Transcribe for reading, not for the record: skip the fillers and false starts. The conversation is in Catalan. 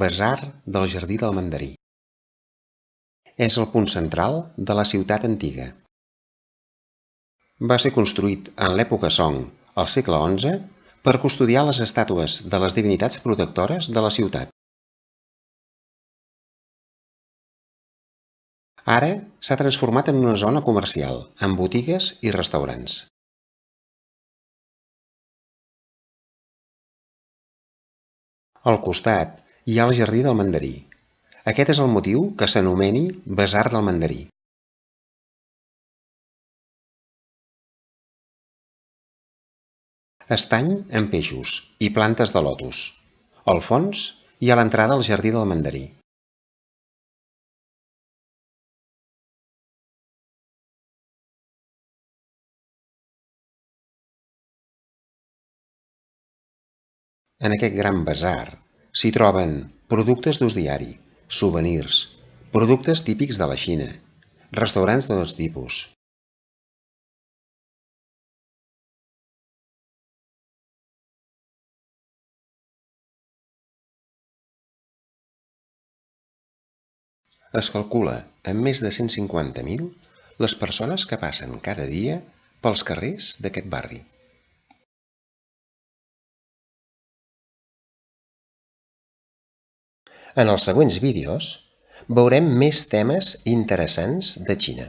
Basar del Jardí del Mandarí. És el punt central de la ciutat antiga. Va ser construït en l'època Song, al segle XI, per custodiar les estàtues de les divinitats protectores de la ciutat. Ara s'ha transformat en una zona comercial, amb botigues i restaurants. Al costat hi ha el Jardí del Mandarí. Aquest és el motiu que s'anomeni Basar del Mandarí. Estany amb peixos i plantes de lotus. Al fons hi ha l'entrada al Jardí del Mandarí. En aquest gran basar s'hi troben productes d'ús diari, souvenirs, productes típics de la Xina, restaurants de tots tipus. Es calcula en més de 150.000 les persones que passen cada dia pels carrers d'aquest barri. En els següents vídeos veurem més temes interessants de Xina.